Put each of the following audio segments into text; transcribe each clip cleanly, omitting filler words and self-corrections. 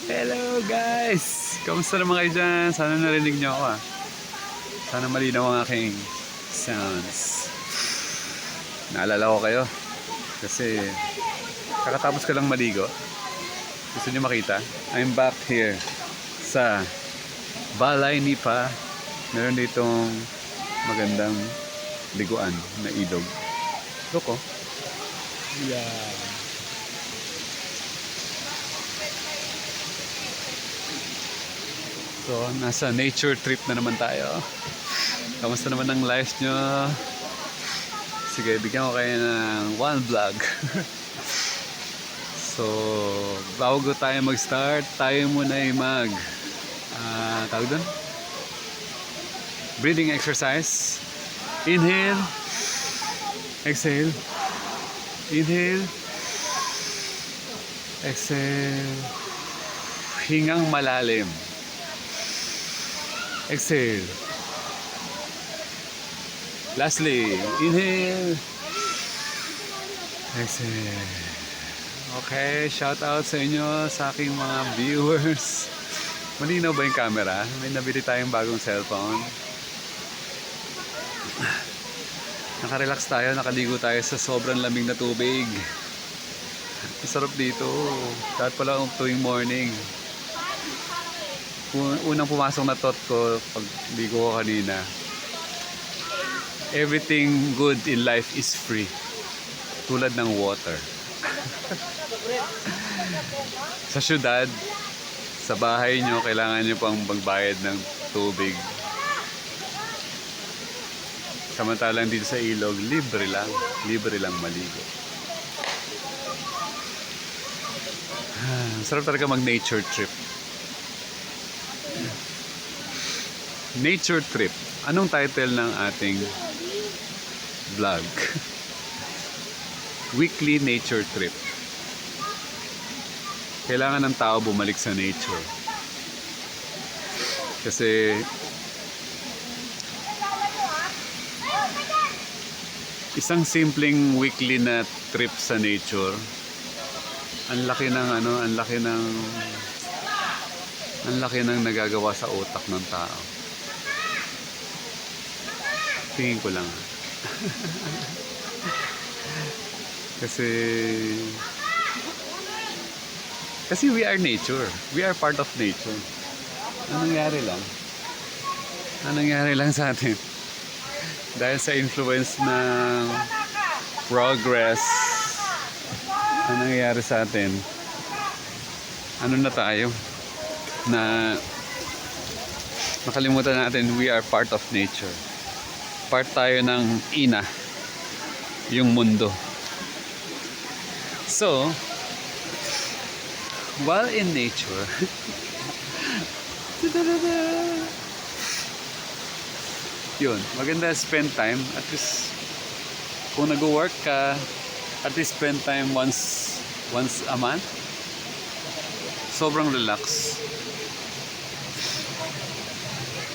Hello guys! Kamusta naman kayo dyan? Sana narinig nyo ako Sana malinaw ang aking sounds. Naalala ko kayo kasi kakatapos ko lang maligo. Gusto nyo makita? I'm back here sa Balay Nipa. Meron ditong magandang liguan na ilog. Look oh. Yeah. So, nasa nature trip na naman tayo. Kamusta naman ang life nyo? Sige, bigyan ko kayo ng one vlog. So, bago tayo mag-start, tayo muna ay tawag doon? Breathing exercise. Inhale. Exhale. Inhale. Exhale. Hingang malalim. Exhale. Lastly, inhale. Exhale. Okay, shout out sa inyo, sa aking mga viewers. Malinaw ba yung camera? May nabili tayong bagong cellphone. Nakarelax tayo, nakaligo tayo sa sobrang lamig na tubig. Masarap dito. Kahit pala tuwing morning. Unang pumasok na thought ko pag ligo ko kanina, everything good in life is free, tulad ng water. Sa syudad, sa bahay nyo, kailangan nyo pang magbayad ng tubig. Samantalang dito sa ilog, libre lang maligo. Sarap talaga mag nature trip. Nature trip. Anong title ng ating vlog? Weekly nature trip. Kailangan ng tao bumalik sa nature. Kasi isang simpleng weekly na trip sa nature, ang laki ng nagagawa sa utak ng tao. Tingin ko lang. Kasi we are nature. We are part of nature. Anong nangyari lang sa atin? Dahil sa influence ng progress, anong nangyari sa atin? Ano na tayo? Na nakalimutan natin, we are part of nature. Part tayo ng ina, yung mundo. So, while in nature, yun, maganda spend time. At least, kung nag-work ka, at least spend time once a month. Sobrang relax.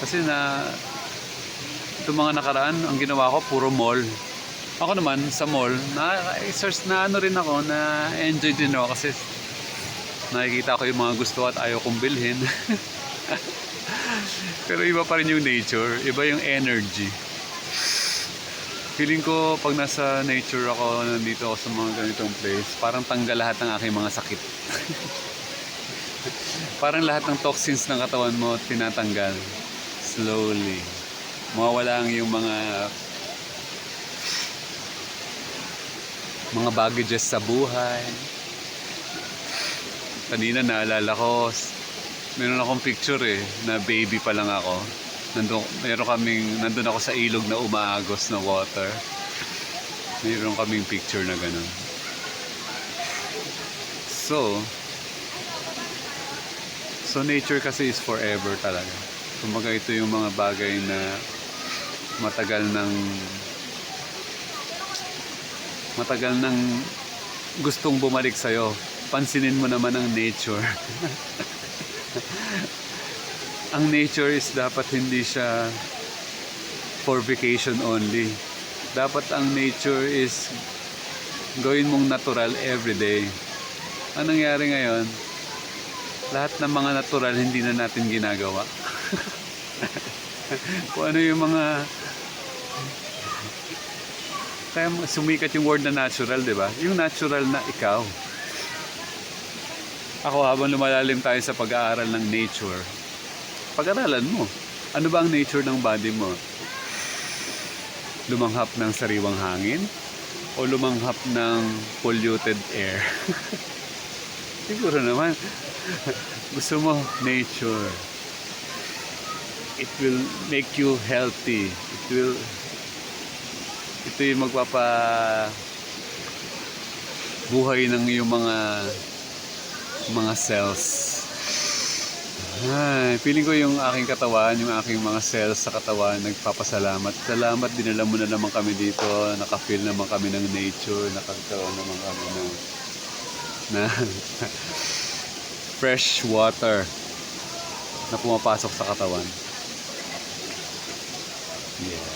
Kasi itong mga nakaraan, ang ginawa ko, puro mall. Ako naman, sa mall, na-enjoy din ako kasi nakikita ko yung mga gusto at ayaw kong bilhin. Pero iba pa rin yung nature, iba yung energy. Feeling ko, pag nasa nature ako, nandito ako sa mga ganitong place, parang tanggal lahat ng aking mga sakit. Parang lahat ng toxins ng katawan mo, tinatanggal. Slowly. Mawawala ang yung mga baggages sa buhay. Kanina naalala ko, meron akong picture na baby pa lang ako. Nandun ako sa ilog na umaagos na water. Meron kaming picture na ganun. So nature kasi is forever talaga. Kumbaga ito yung mga bagay na matagal nang gustong bumalik sa'yo. Pansinin mo naman ang nature. Ang nature is dapat hindi siya for vacation only. Dapat ang nature is gawin mong natural everyday. Anong nangyari ngayon? Lahat ng mga natural hindi na natin ginagawa. Kung ano yung mga... Kaya sumikat yung word na natural, di ba? Yung natural na ikaw. Ako, habang lumalalim tayo sa pag-aaral ng nature, pag-aralan mo. Ano ba ang nature ng body mo? Lumanghap ng sariwang hangin? O lumanghap ng polluted air? Siguro naman. Gusto mo nature. It will make you healthy. Ito yung buhay ng iyong mga cells. Ay, feeling ko yung aking katawan, yung aking mga cells sa katawan, nagpapasalamat. Salamat, dinala mo na naman kami dito. Naka-feel naman kami ng nature. Nakakaroon naman kami na fresh water na pumapasok sa katawan. Yeah.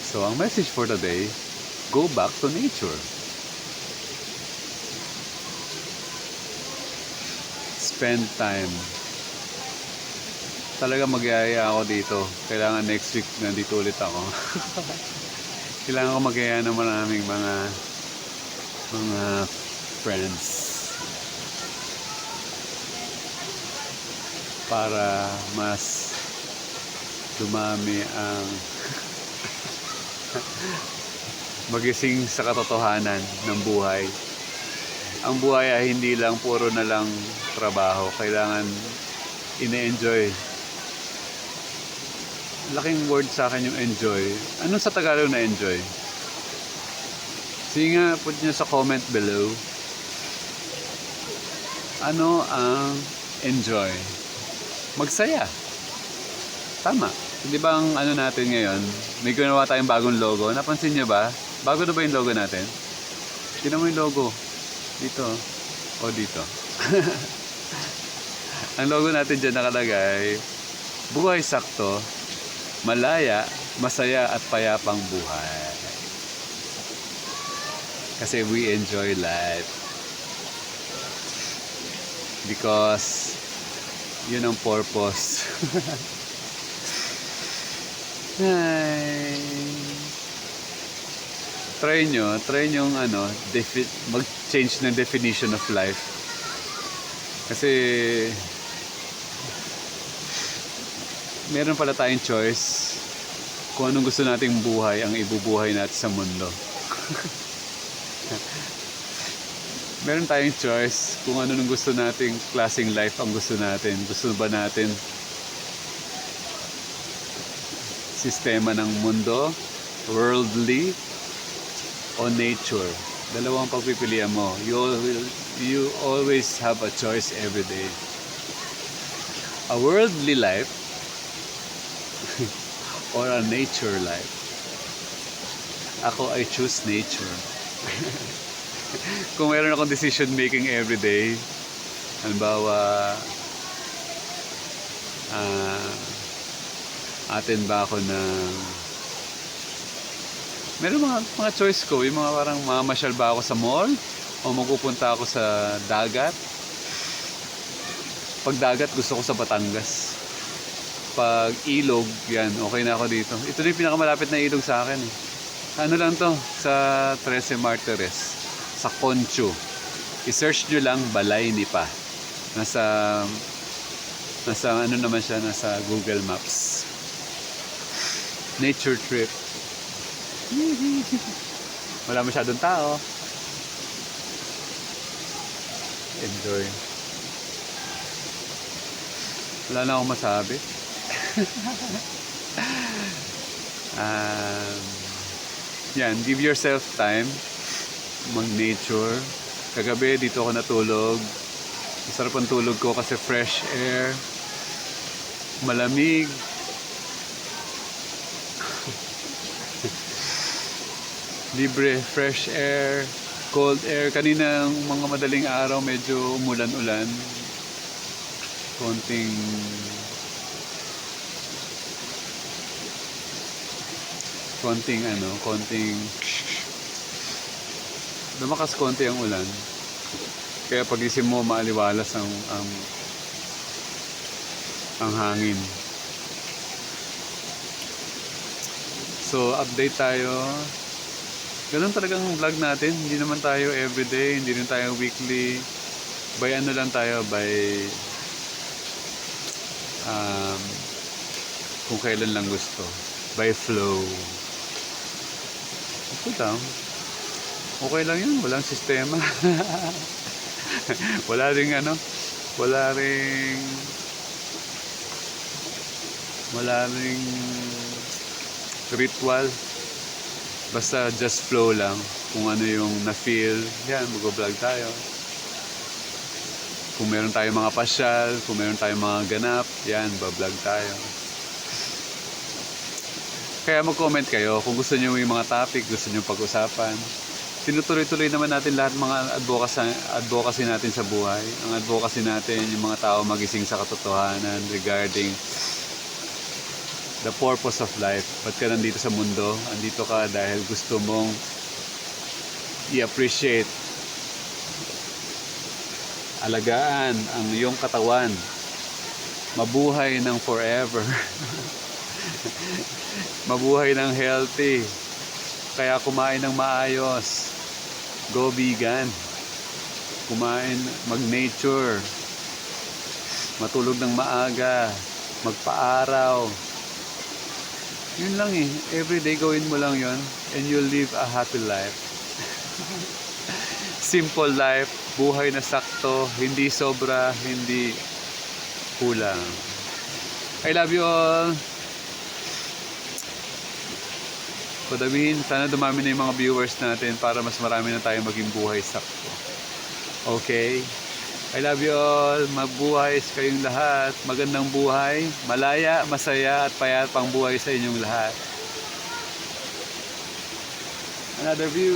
So, ang message for today, go back to nature. Spend time. Talaga magyaya ako dito. Kailangan next week nandito ulit ako. Kailangan ko magyaya ng maraming mga friends para mas dumami ang magising sa katotohanan ng buhay. Ang buhay ay hindi lang puro na lang trabaho. Kailangan ine-enjoy. Laking word sa akin yung enjoy. Ano sa Tagalog na enjoy? Sige nga, put nyo sa comment below. Ano ang enjoy? Magsaya. Tama. Hindi ba ang ano natin ngayon? May ginawa tayong bagong logo. Napansin nyo ba? Bago na ba yung logo natin? Tignan mo yung logo. Dito. O dito. Ang logo natin dyan nakalagay, buhay sakto, malaya, masaya at payapang buhay. Kasi we enjoy life. Because yun ang purpose. Ay. Try nyo mag-change ng definition of life. Kasi meron pala tayong choice kung anong gusto nating buhay ang ibubuhay natin sa mundo. Meron tayong choice kung ano nung gusto nating klaseng life ang gusto natin. Gusto ba natin sistema ng mundo, worldly, o nature? Dalawang pagpipilian mo. You always have a choice every day. A worldly life or a nature life. Ako, I choose nature. Kung meron akong decision making every day, halimbawa, atin ba ako ng meron mga choice ko, yung mga parang mamasyal ba ako sa mall o magpupunta ako sa dagat. Pag dagat, gusto ko sa Batangas. Pag ilog, yan, okay na ako dito. Ito na yung pinakamalapit na ilog sa akin. Ano lang to? Sa 13 Martires. Sa Concho. I-search nyo lang, Balay Nipa. Nasa ano naman siya, nasa Google Maps. Nature trip. Wala masyadong tao. Enjoy. Wala na akong masabi. Yan, give yourself time mag-nature. Kagabi dito ako natulog. Masarap ang tulog ko kasi fresh air, malamig. Libre, fresh air, cold air. Kaninang mga madaling araw medyo umulan-ulan. Konting lumakas konti ang ulan. Kaya pagising mo, maaliwalas ang hangin. So, update tayo. Ganun talagang vlog natin. Hindi naman tayo everyday, hindi rin tayo weekly. By ano lang tayo, by kung kailan lang gusto. By flow. Ito lang. Okay lang yun. Walang sistema. Wala ring ritual. Basta just flow lang. Kung ano yung na-feel, yan, mag-vlog tayo. Kung meron tayong mga pasyal, kung meron tayong mga ganap, yan, ba-vlog tayo. Kaya mag-comment kayo kung gusto niyo yung mga topic, gusto niyo pag-usapan. Tinutuloy-tuloy naman natin lahat mga advocacy natin sa buhay. Ang advocacy natin, yung mga tao magising sa katotohanan regarding the purpose of life. Ba't ka nandito sa mundo? Andito ka dahil gusto mong i-appreciate, alagaan ang iyong katawan, mabuhay ng forever. Mabuhay ng healthy. Kaya kumain ng maayos. Go vegan. Kumain, mag-nature. Matulog ng maaga. Magpa-araw. Yun lang eh. Everyday gawin mo lang yun. And you'll live a happy life. Simple life. Buhay na sakto. Hindi sobra. Hindi kulang. I love you all. Padabihin, sana dumami na yung mga viewers natin para mas marami na tayo maging buhay sakto. Okay? I love you all. Mabuhay kayong lahat. Magandang buhay. Malaya, masaya at payapang buhay sa inyong lahat. Another view.